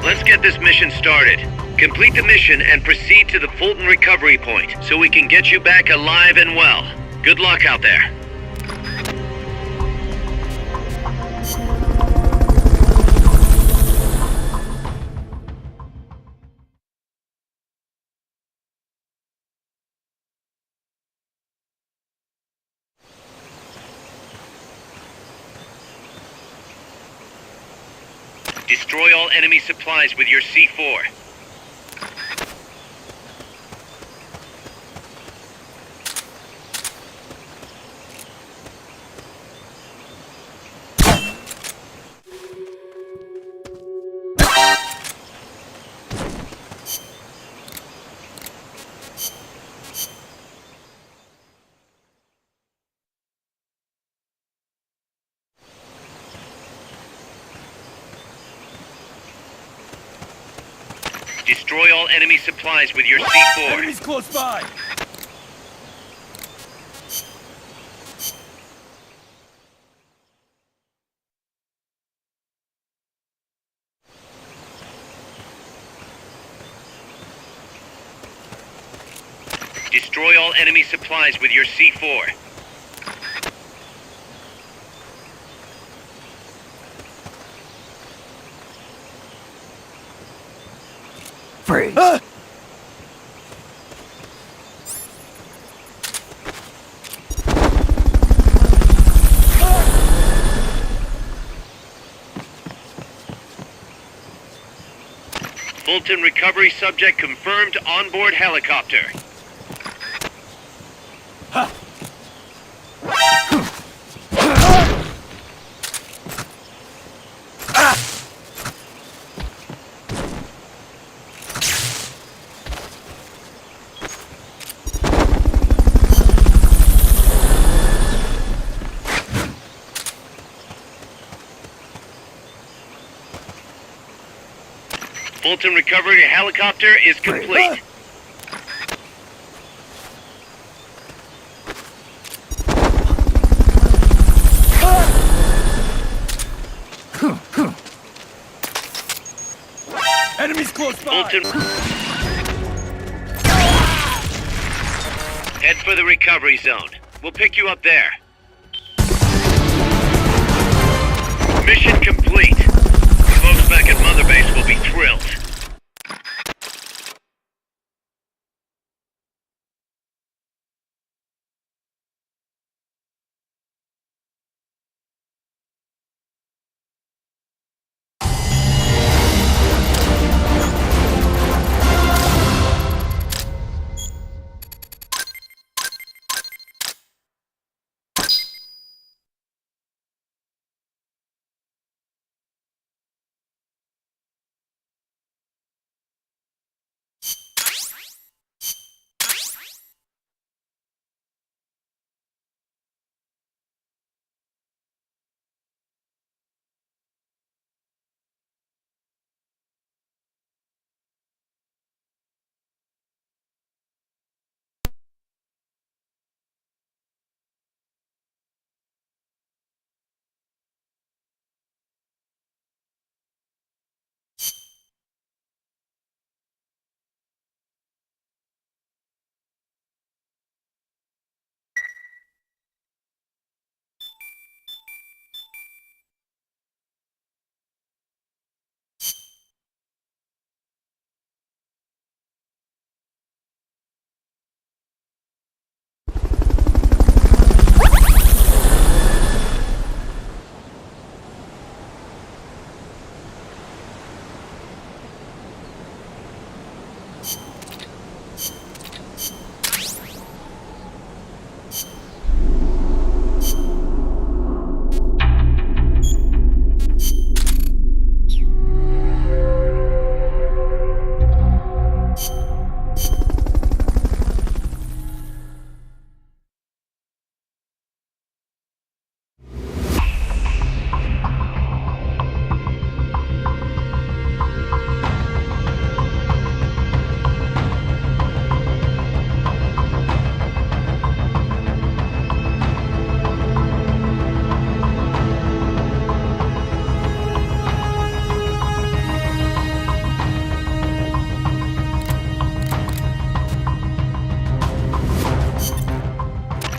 Let's get this mission started. Complete the mission and proceed to the Fulton recovery point so we can get you back alive and well. Good luck out there. Destroy all enemy supplies with your C4. Destroy all enemy supplies with your C4. Enemies close by! Destroy all enemy supplies with your C4. Freeze! Fulton recovery subject confirmed onboard helicopter. Fulton recovery helicopter is complete. Enemies close by! Fulton. Head for the recovery zone. We'll pick you up there. Mission complete. Folks back at Mother Base will be thrilled.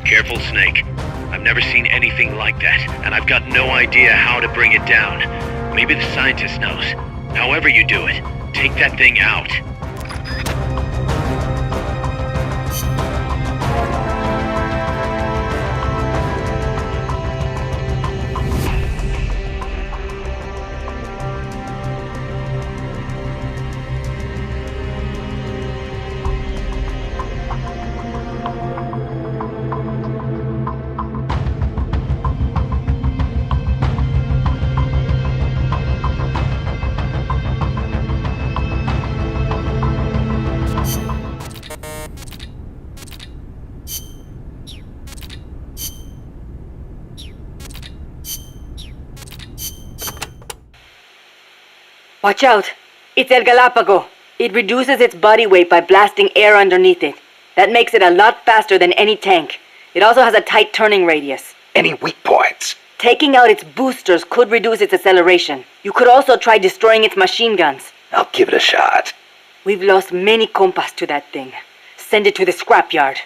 Careful, Snake. I've never seen anything like that, and I've got no idea how to bring it down. Maybe the scientist knows. However you do it, take that thing out. Watch out! It's El Galapago. It reduces its body weight by blasting air underneath it. That makes it a lot faster than any tank. It also has a tight turning radius. Any weak points? Taking out its boosters could reduce its acceleration. You could also try destroying its machine guns. I'll give it a shot. We've lost many compas to that thing. Send it to the scrapyard.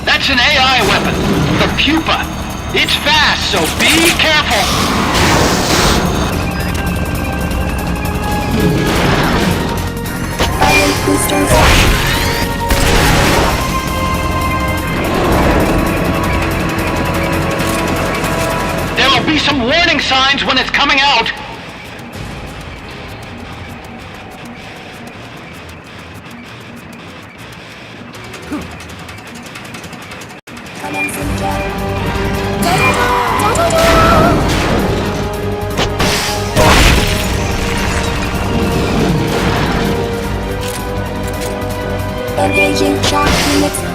That's an AI weapon, the Pupa. It's fast, so be careful. There will be some warning signs when it's coming out. Engaging shock units.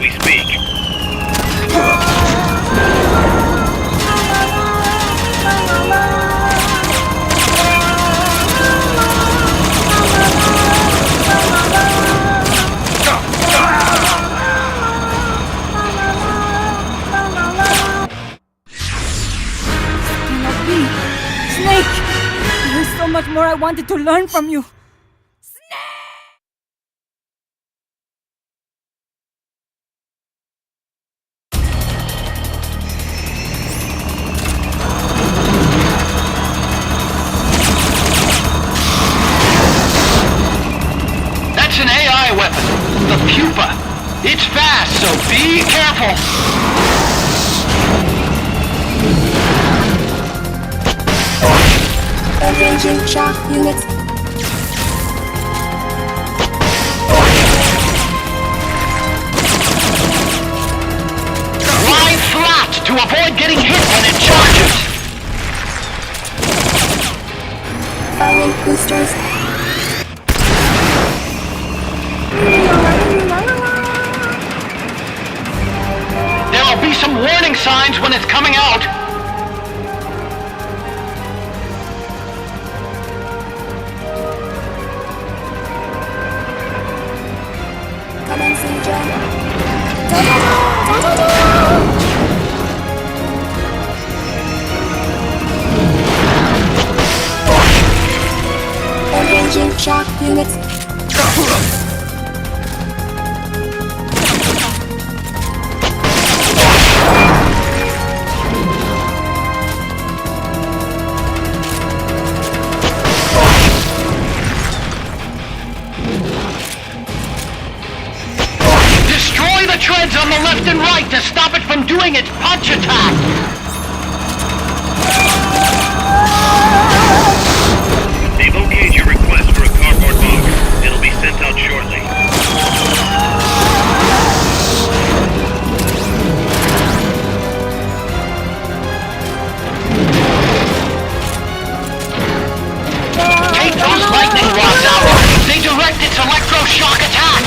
we speak. Cannot be. Snake! There's so much more I wanted to learn from you. That's an AI weapon. The pupa. It's fast, so be careful. Engaging shock units. Lie flat to avoid getting hit when it charges. Firing boosters. There'll be some warning signs when it's coming out. Commencing jump. Engaging shock units. Destroy the treads on the left and right to stop it from doing its punch attack. They've okayed your request for a cardboard box. It'll be sent out shortly. Take those lightning rods out. They direct its electroshock attack.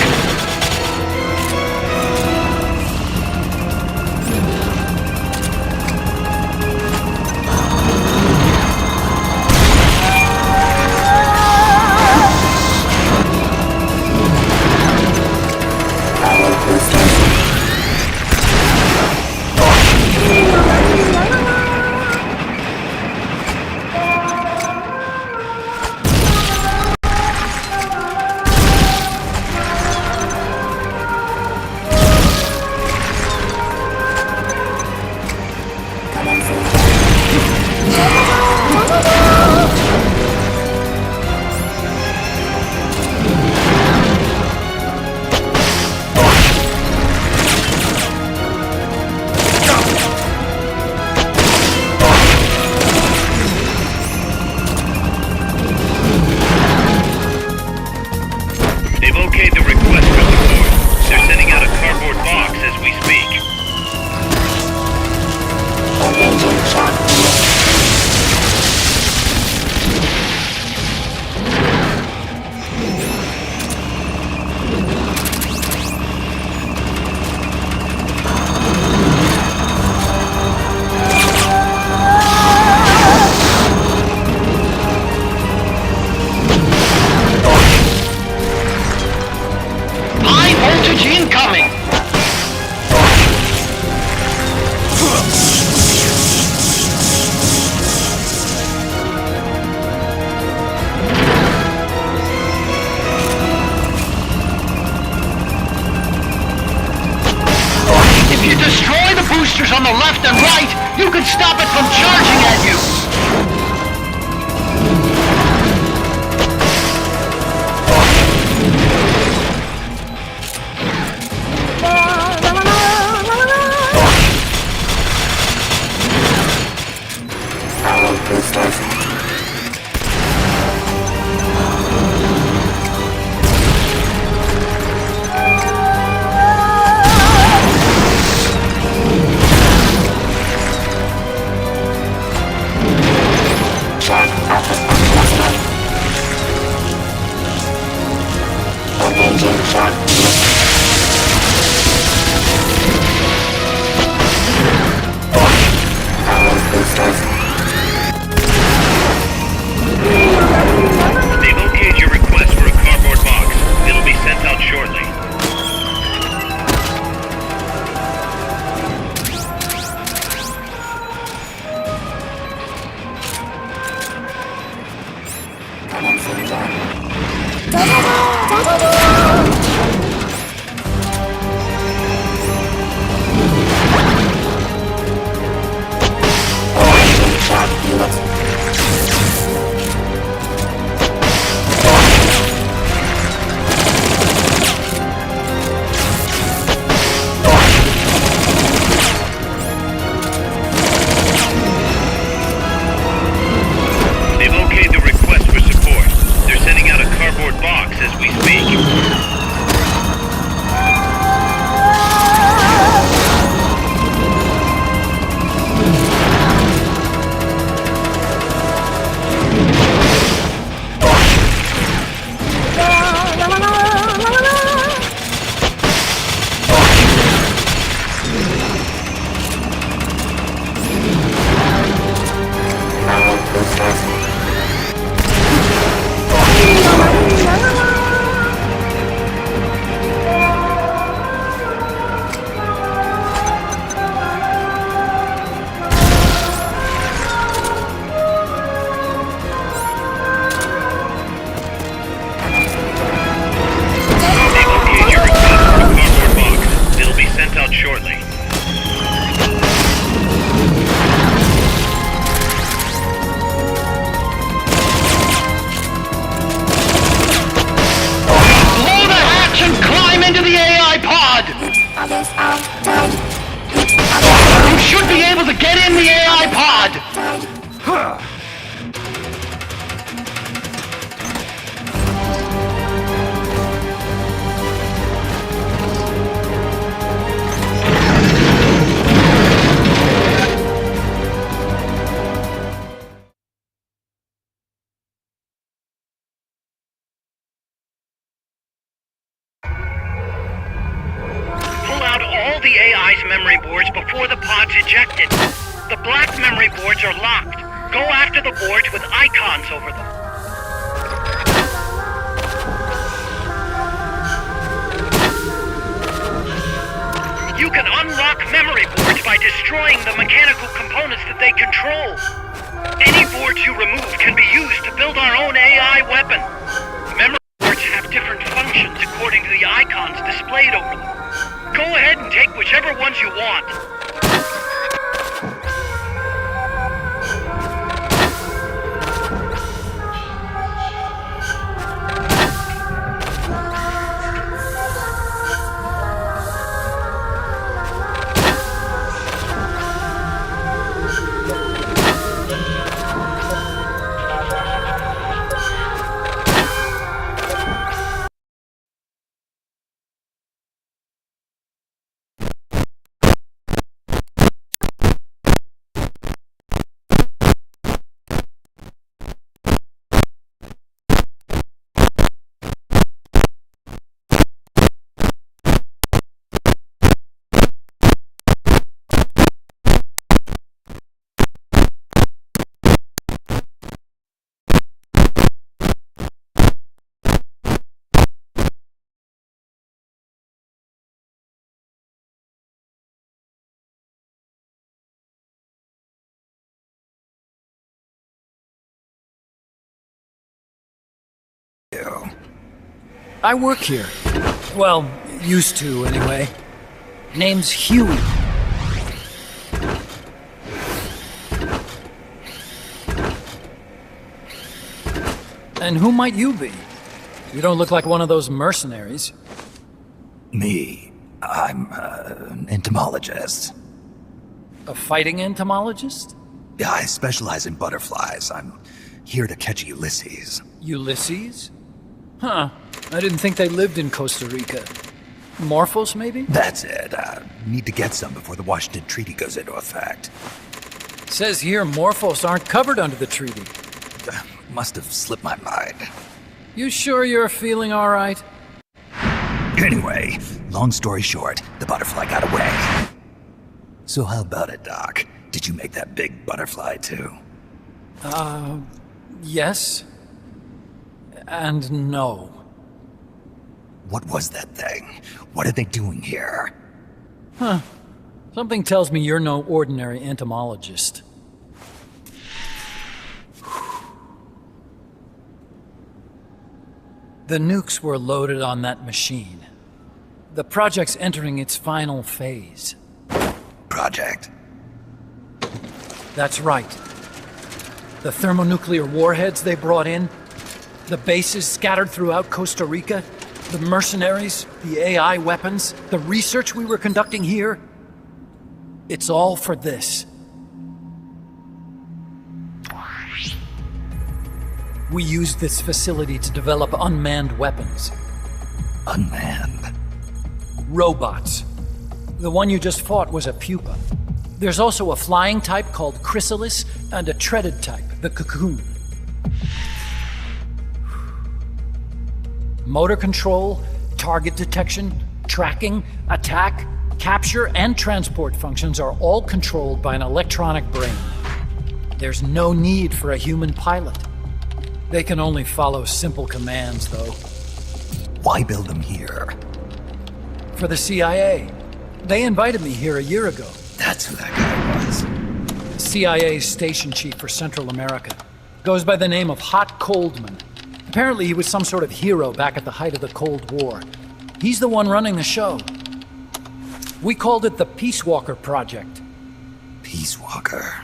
Power boosters. Commencing They've okayed the request from the court. They're sending out a cardboard box as we speak. engaging shock units. High voltage incoming. If you destroy the boosters on the left and right, you can stop it from charging at you. Power boosters. Shock output cluster. Engaging shock units. out shortly. Commencing jump. Engine shock unit. They've okayed the request for support. They're sending out a cardboard box as we speak. Shortly. Blow the hatch and climb into the AI pod! Others are dead. You should be able to get in the AI pod! Pull out all the AI's memory boards before the pod's ejected. The black memory boards are locked. Go after the boards with icons over them. You can unlock memory boards by destroying the mechanical components that they control. Any boards you remove can be used to build our own AI weapon. Memory boards have different functions according to the icons displayed over them. Go ahead and take whichever ones you want. I work here. Well, used to, anyway. Name's Huey. And who might you be? You don't look like one of those mercenaries. Me, I'm an entomologist. A fighting entomologist? Yeah, I specialize in butterflies. I'm here to catch Ulysses. Ulysses? Huh. I didn't think they lived in Costa Rica. Morphos, maybe? That's it. Need to get some before the Washington Treaty goes into effect. Says here Morphos aren't covered under the treaty. Must have slipped my mind. You sure you're feeling all right? Anyway, long story short, the butterfly got away. So how about it, Doc? Did you make that big butterfly too? Yes. And no. What was that thing? What are they doing here? Something tells me you're no ordinary entomologist. The nukes were loaded on that machine. The project's entering its final phase. Project? That's right. The thermonuclear warheads they brought in, the bases scattered throughout Costa Rica, the mercenaries, the AI weapons, the research we were conducting here. It's all for this. We used this facility to develop unmanned weapons. Unmanned? Robots. The one you just fought was a pupa. There's also a flying type called chrysalis and a treaded type, the cocoon. Motor control, target detection, tracking, attack, capture, and transport functions are all controlled by an electronic brain. There's no need for a human pilot. They can only follow simple commands, though. Why build them here? For the CIA. They invited me here a year ago. That's who that guy was. CIA's station chief for Central America. Goes by the name of Hot Coldman. Apparently he was some sort of hero back at the height of the Cold War. He's the one running the show. We called it the Peace Walker Project. Peace Walker.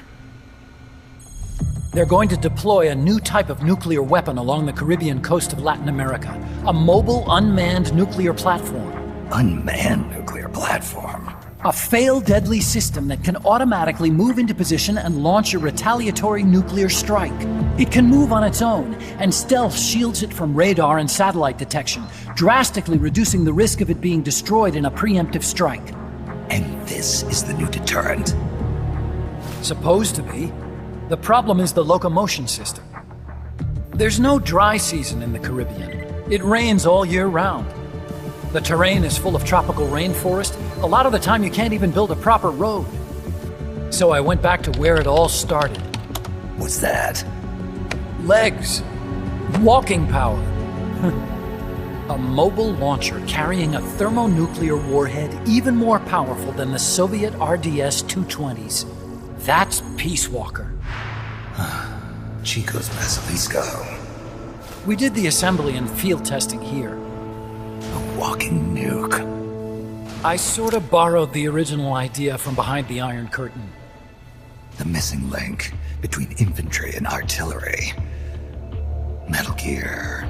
They're going to deploy a new type of nuclear weapon along the Caribbean coast of Latin America. A mobile, unmanned nuclear platform. Unmanned nuclear platform? A fail-deadly system that can automatically move into position and launch a retaliatory nuclear strike. It can move on its own, and stealth shields it from radar and satellite detection, drastically reducing the risk of it being destroyed in a preemptive strike. And this is the new deterrent? Supposed to be. The problem is the locomotion system. There's no dry season in the Caribbean. It rains all year round. The terrain is full of tropical rainforest. A lot of the time you can't even build a proper road. So I went back to where it all started. What's that? Legs. Walking power. A mobile launcher carrying a thermonuclear warhead even more powerful than the Soviet RDS-220s. That's Peace Walker. Chico's Basilisco. We did the assembly and field testing here. A walking nuke. I sort of borrowed the original idea from behind the Iron Curtain. The missing link between infantry and artillery. Metal Gear.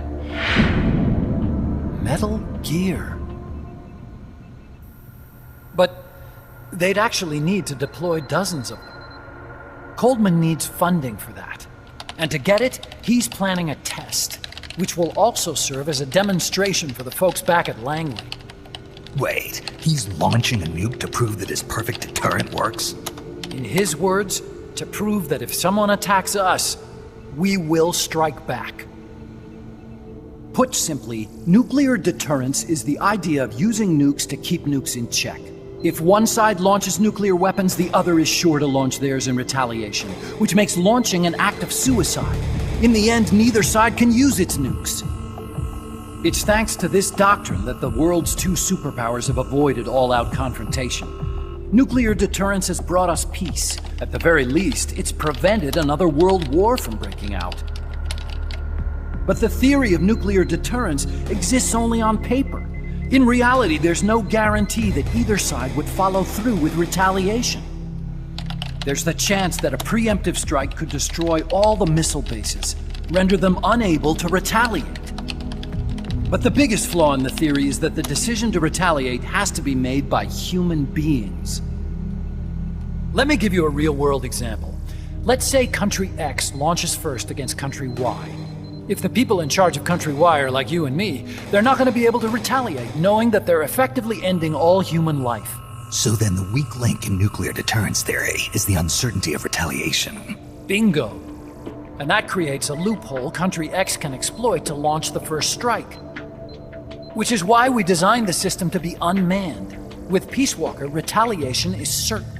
Metal Gear. But they'd actually need to deploy dozens of them. Coldman needs funding for that. And to get it, he's planning a test, which will also serve as a demonstration for the folks back at Langley. Wait, he's launching a nuke to prove that his perfect deterrent works? In his words, to prove that if someone attacks us, we will strike back. Put simply, nuclear deterrence is the idea of using nukes to keep nukes in check. If one side launches nuclear weapons, the other is sure to launch theirs in retaliation, which makes launching an act of suicide. In the end, neither side can use its nukes. It's thanks to this doctrine that the world's two superpowers have avoided all-out confrontation. Nuclear deterrence has brought us peace. At the very least, it's prevented another world war from breaking out. But the theory of nuclear deterrence exists only on paper. In reality, there's no guarantee that either side would follow through with retaliation. There's the chance that a preemptive strike could destroy all the missile bases, render them unable to retaliate. But the biggest flaw in the theory is that the decision to retaliate has to be made by human beings. Let me give you a real-world example. Let's say Country X launches first against Country Y. If the people in charge of Country Y are like you and me, they're not going to be able to retaliate, knowing that they're effectively ending all human life. So then the weak link in nuclear deterrence theory is the uncertainty of retaliation. Bingo. And that creates a loophole Country X can exploit to launch the first strike. Which is why we designed the system to be unmanned. With Peace Walker, retaliation is certain.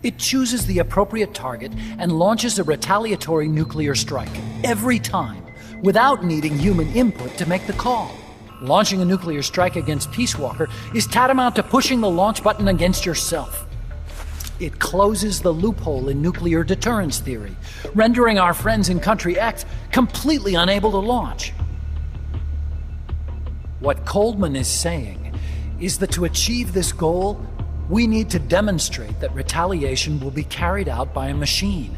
It chooses the appropriate target and launches a retaliatory nuclear strike every time, without needing human input to make the call. Launching a nuclear strike against Peace Walker is tantamount to pushing the launch button against yourself. It closes the loophole in nuclear deterrence theory, rendering our friends in Country X completely unable to launch. What Coldman is saying is that to achieve this goal, we need to demonstrate that retaliation will be carried out by a machine.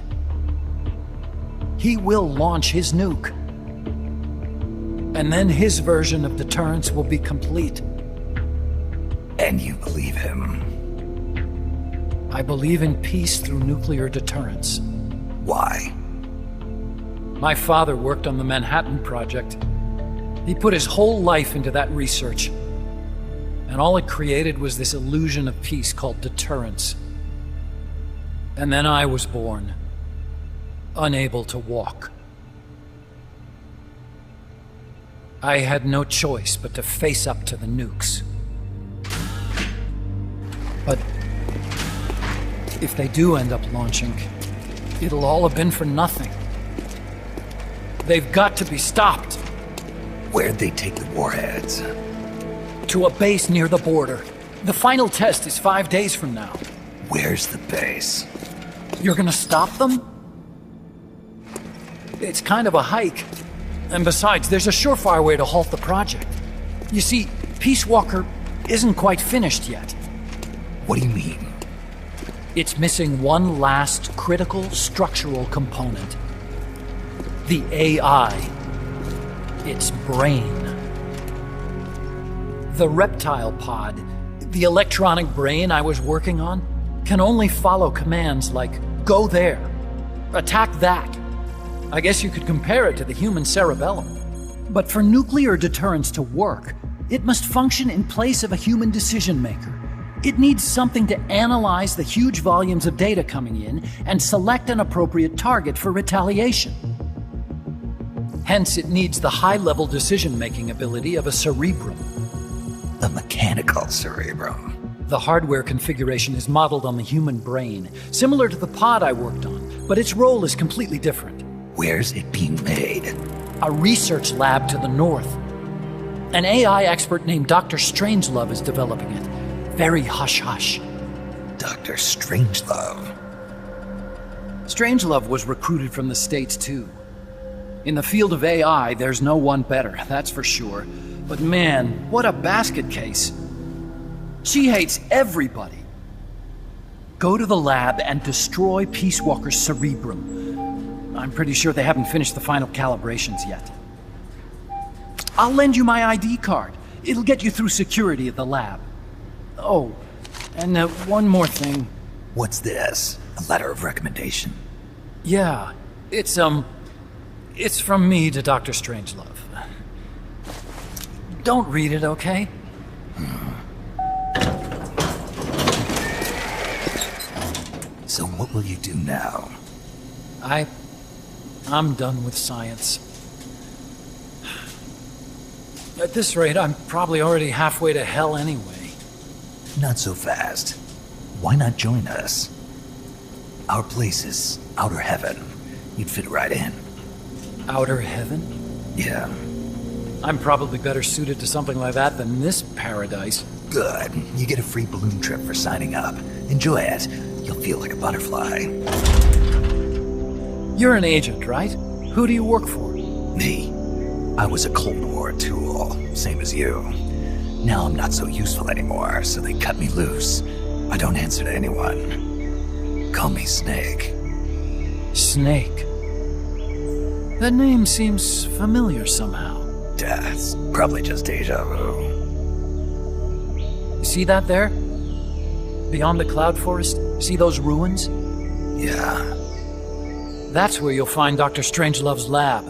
He will launch his nuke. And then his version of deterrence will be complete. And you believe him? I believe in peace through nuclear deterrence. Why? My father worked on the Manhattan Project. He put his whole life into that research. And all it created was this illusion of peace called deterrence. And then I was born, unable to walk. I had no choice but to face up to the nukes. But if they do end up launching, it'll all have been for nothing. They've got to be stopped. Where'd they take the warheads? To a base near the border. The final test is 5 days from now. Where's the base? You're gonna stop them? It's kind of a hike. And besides, there's a surefire way to halt the project. You see, Peace Walker isn't quite finished yet. What do you mean? It's missing one last critical structural component. The AI. Its brain. The reptile pod, the electronic brain I was working on, can only follow commands like, go there, attack that. I guess you could compare it to the human cerebellum. But for nuclear deterrence to work, it must function in place of a human decision maker. It needs something to analyze the huge volumes of data coming in and select an appropriate target for retaliation. Hence, it needs the high-level decision-making ability of a cerebrum. A mechanical cerebrum. The hardware configuration is modeled on the human brain, similar to the pod I worked on, but its role is completely different. Where's it being made? A research lab to the north. An AI expert named Dr. Strangelove is developing it. Very hush-hush. Dr. Strangelove. Strangelove was recruited from the States, too. In the field of AI, there's no one better, that's for sure. But man, what a basket case. She hates everybody. Go to the lab and destroy Peace Walker's cerebrum. I'm pretty sure they haven't finished the final calibrations yet. I'll lend you my ID card. It'll get you through security at the lab. Oh, and one more thing. What's this? A letter of recommendation? Yeah, it's from me to Dr. Strangelove. Don't read it, okay? So what will you do now? I'm done with science. At this rate, I'm probably already halfway to hell anyway. Not so fast. Why not join us? Our place is outer heaven. You'd fit right in. Outer heaven? Yeah. I'm probably better suited to something like that than this paradise. Good. You get a free balloon trip for signing up. Enjoy it. You'll feel like a butterfly. You're an agent, right? Who do you work for? Me. I was a Cold War tool, same as you. Now I'm not so useful anymore, so they cut me loose. I don't answer to anyone. Call me Snake. Snake. That name seems familiar somehow. Death. Probably just deja vu. See that there? Beyond the cloud forest? See those ruins? Yeah. That's where you'll find Dr. Strangelove's lab.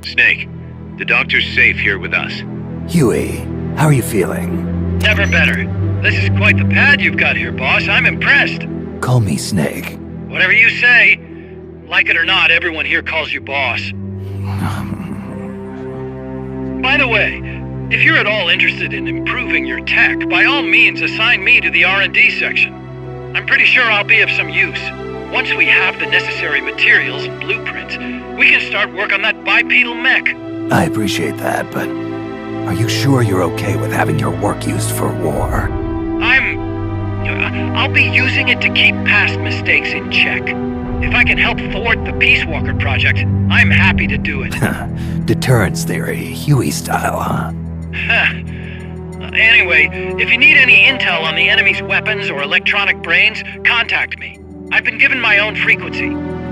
Snake, The doctor's safe here with us. Huey, how are you feeling? Never better. This is quite the pad you've got here, boss. I'm impressed. Call me Snake. Whatever you say. Like it or not, everyone here calls you boss. By the way, if you're at all interested in improving your tech, by all means assign me to the R&D section. I'm pretty sure I'll be of some use. Once we have the necessary materials and blueprints, we can start work on that bipedal mech. I appreciate that, but are you sure you're okay with having your work used for war? I'll be using it to keep past mistakes in check. If I can help thwart the Peace Walker project, I'm happy to do it. Deterrence theory, Huey style, huh? Anyway, if you need any intel on the enemy's weapons or electronic brains, contact me. I've been given my own frequency.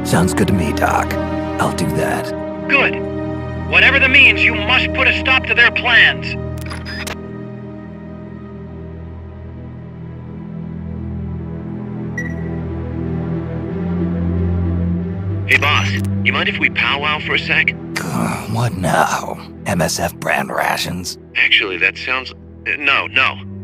Sounds good to me, Doc. I'll do that. Good. Whatever the means, you must put a stop to their plans. Hey boss, you mind if we powwow for a sec? What now? MSF brand rations? Actually, that sounds... No.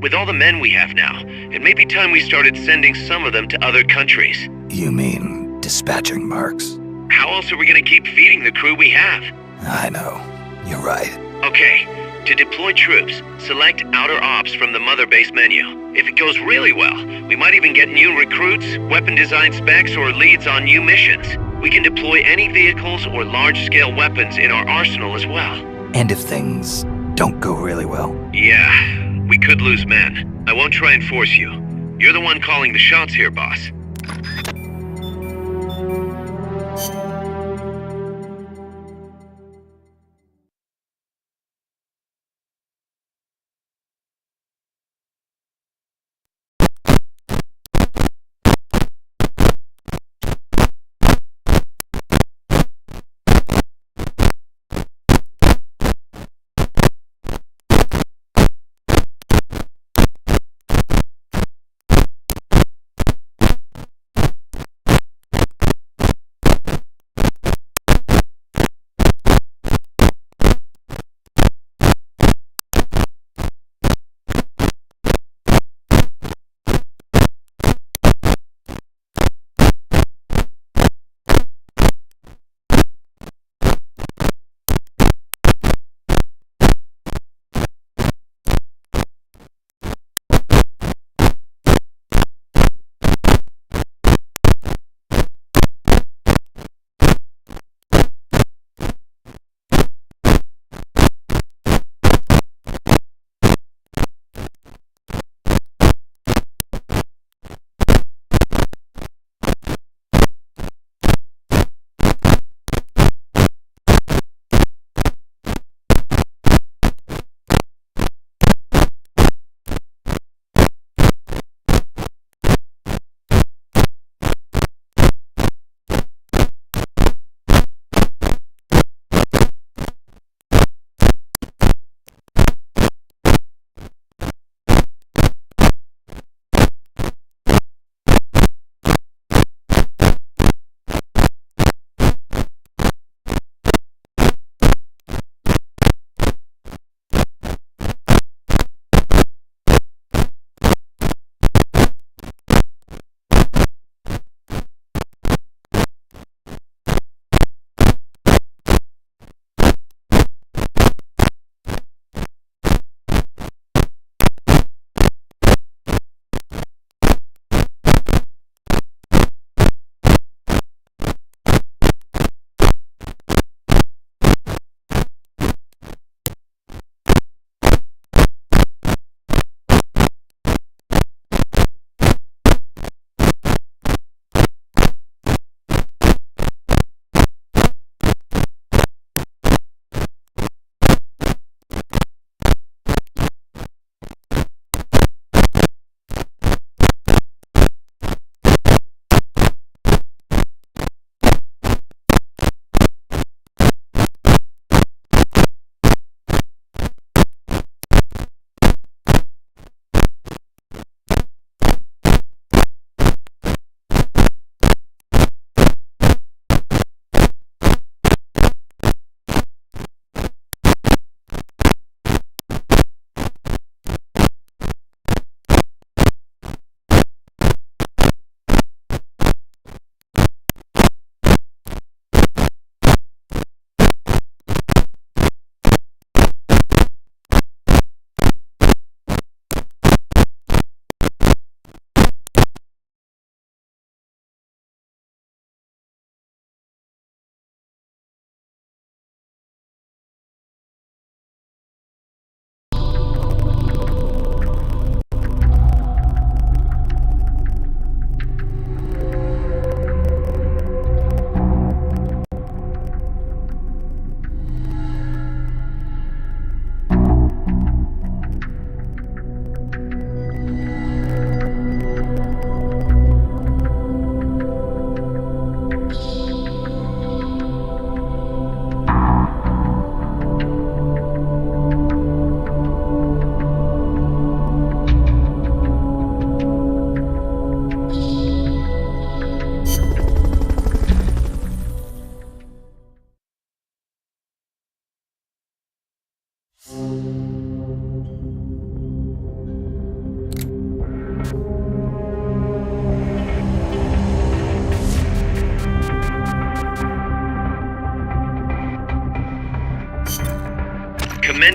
With all the men we have now, it may be time we started sending some of them to other countries. You mean dispatching mercs? How else are we gonna keep feeding the crew we have? I know. You're right. Okay, to deploy troops, select Outer Ops from the Mother Base menu. If it goes really well, we might even get new recruits, weapon design specs, or leads on new missions. We can deploy any vehicles or large-scale weapons in our arsenal as well. And if things don't go really well? Yeah, we could lose men. I won't try and force you. You're the one calling the shots here, boss.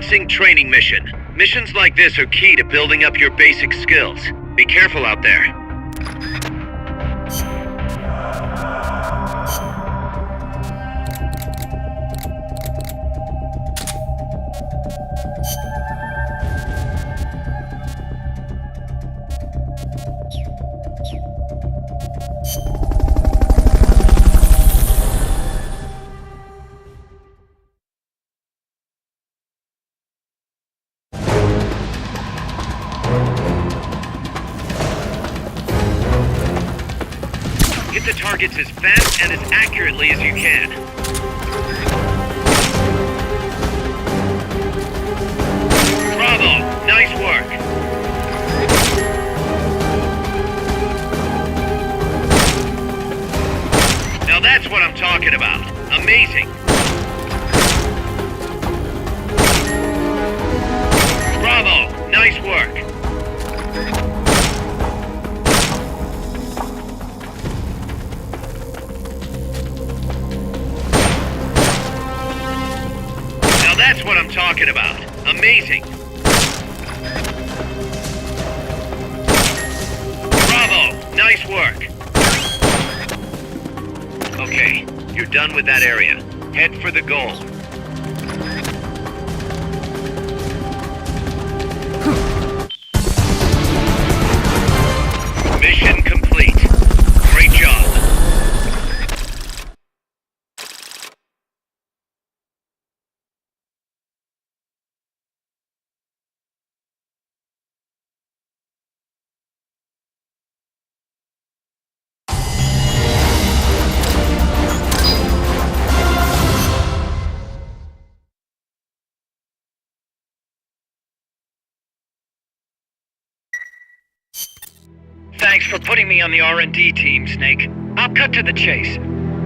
Commencing training mission. Missions like this are key to building up your basic skills. Be careful out there. Hit the targets as fast and as accurately as you can. Bravo! Nice work. Now that's what I'm talking about. Amazing. Bravo! Nice work. That's what I'm talking about. Amazing. Bravo! Nice work. Okay, you're done with that area. Head for the goal. Mission complete. Great job. Thanks for putting me on the R&D team, Snake. I'll cut to the chase.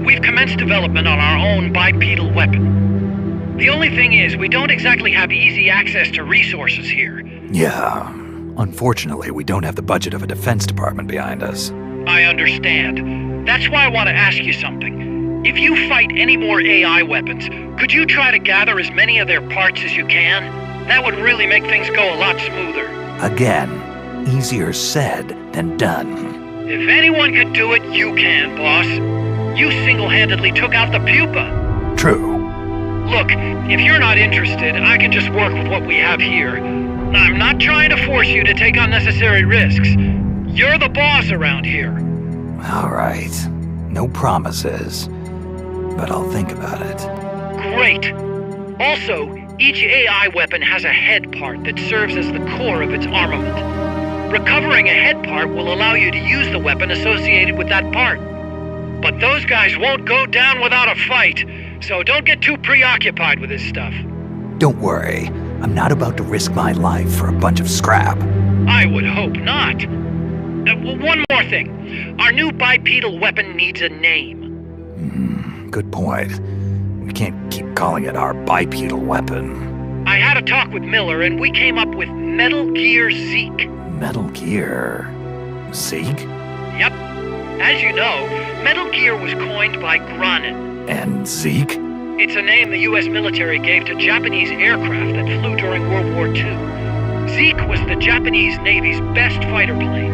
We've commenced development on our own bipedal weapon. The only thing is, we don't exactly have easy access to resources here. Yeah. Unfortunately, we don't have the budget of a defense department behind us. I understand. That's why I want to ask you something. If you fight any more AI weapons, could you try to gather as many of their parts as you can? That would really make things go a lot smoother. Again, easier said than done. If anyone could do it, you can, boss. You single-handedly took out the pupa. True. Look, if you're not interested, I can just work with what we have here. I'm not trying to force you to take unnecessary risks. You're the boss around here. All right. No promises, but I'll think about it. Great. Also, each AI weapon has a head part that serves as the core of its armament. Recovering a head part will allow you to use the weapon associated with that part. But those guys won't go down without a fight, so don't get too preoccupied with this stuff. Don't worry. I'm not about to risk my life for a bunch of scrap. I would hope not. One more thing. Our new bipedal weapon needs a name. Good point. We can't keep calling it our bipedal weapon. I had a talk with Miller, and we came up with Metal Gear Zeke. Metal Gear? Zeke? Yep. As you know, Metal Gear was coined by Granin. And Zeke? It's a name the U.S. military gave to Japanese aircraft that flew during World War II. Zeke was the Japanese Navy's best fighter plane.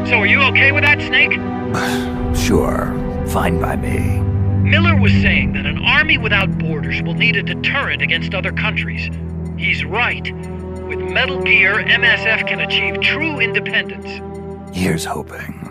So are you okay with that, Snake? Sure. Fine by me. Miller was saying that an army without borders will need a deterrent against other countries. He's right. With Metal Gear, MSF can achieve true independence. Here's hoping.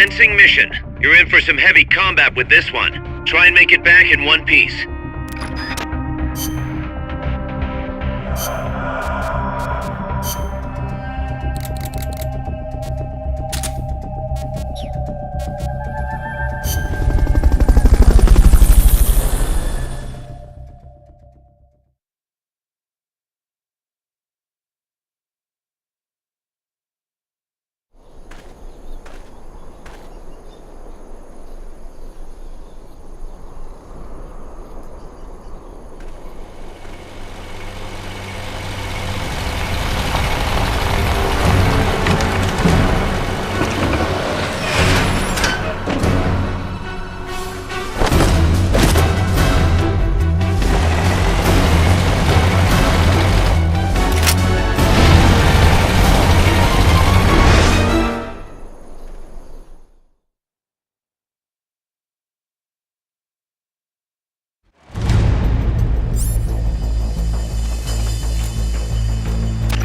Commencing mission. You're in for some heavy combat with this one. Try and make it back in one piece.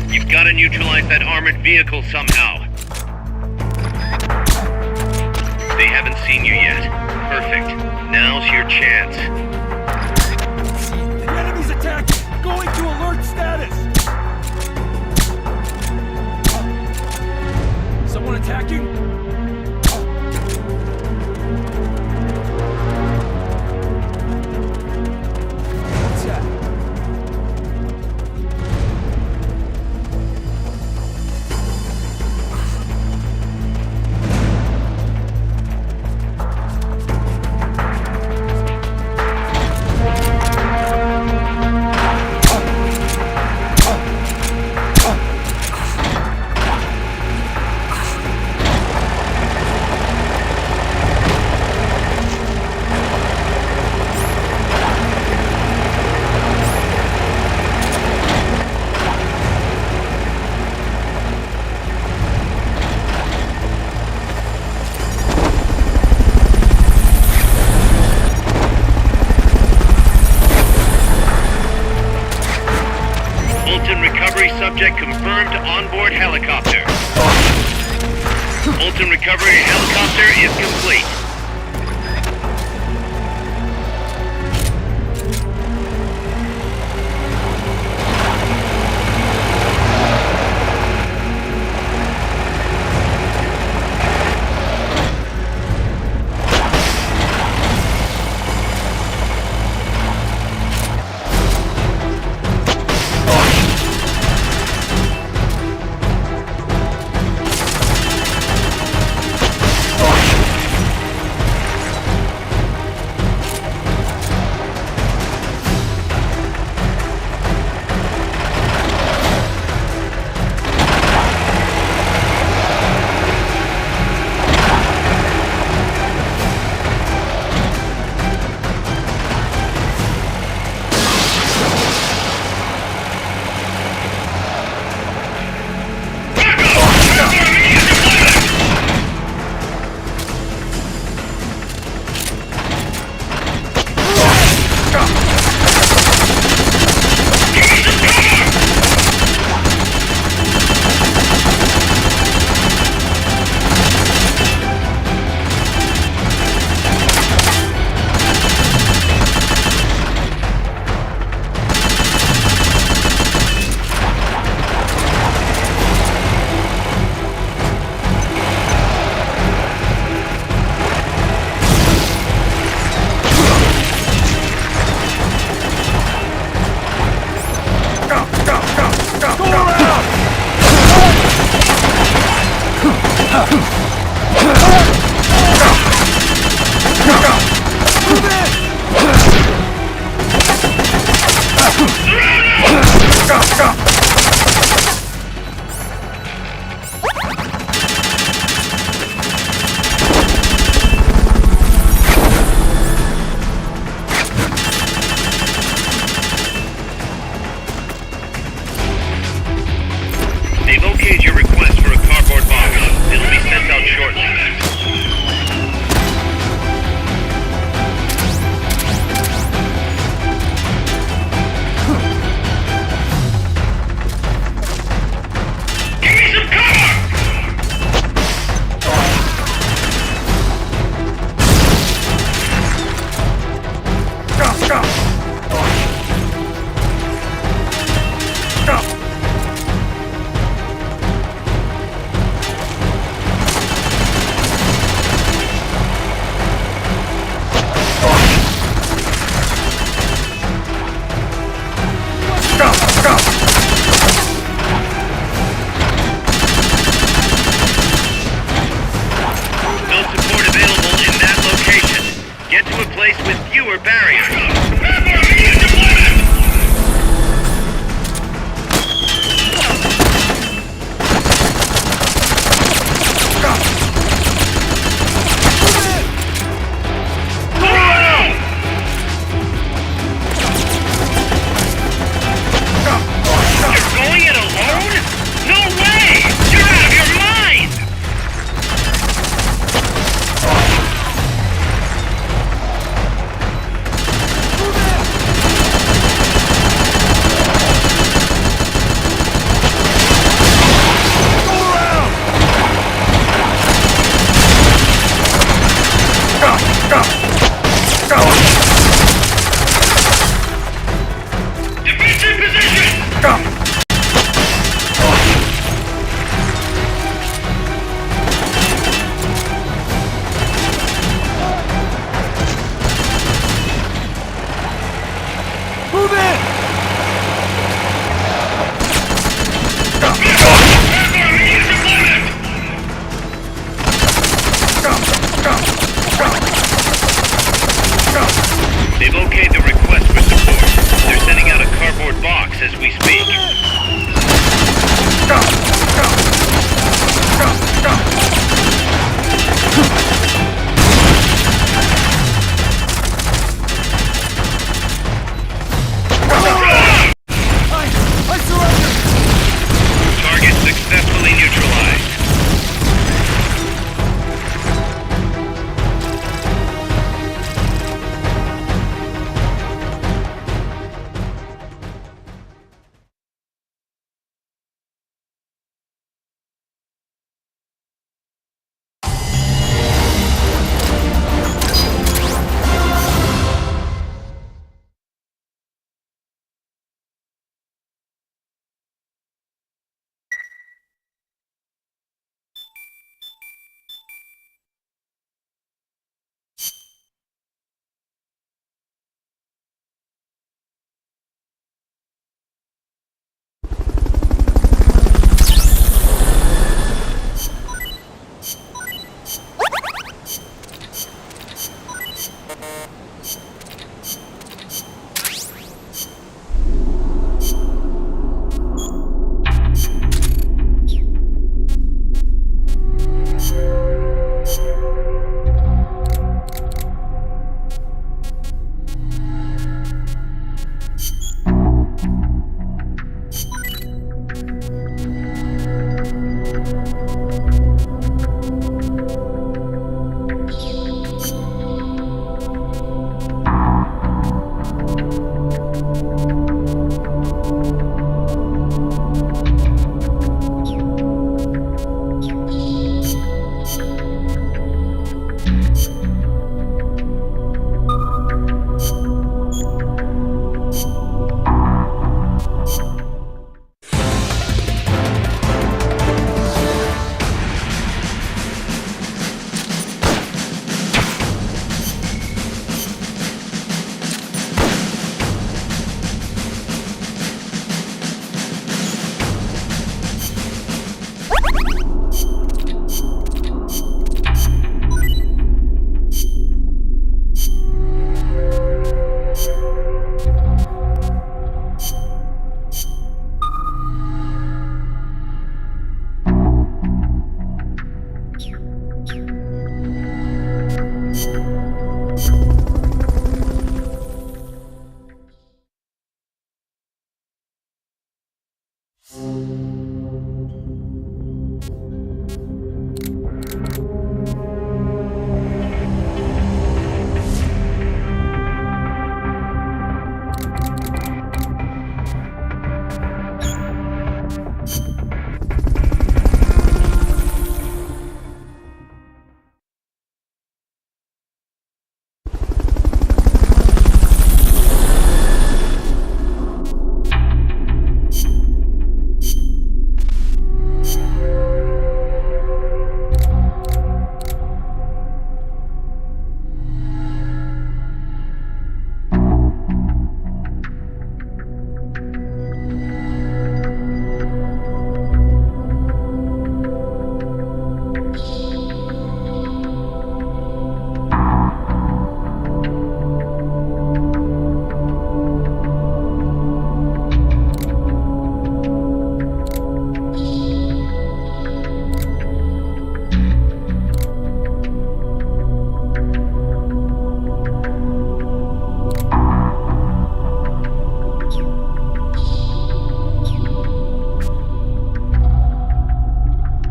You've got to neutralize that armored vehicle somehow. They haven't seen you yet. Perfect. Now's your chance. The enemy's attacking! Going to alert status! Someone attacking? What's that? Subject confirmed onboard helicopter. Fulton recovery helicopter is complete. They've okayed your request for a cardboard box. It'll be sent out shortly. Defensive position! Move in! They've okayed the request for support. They're sending out a cardboard box as we speak.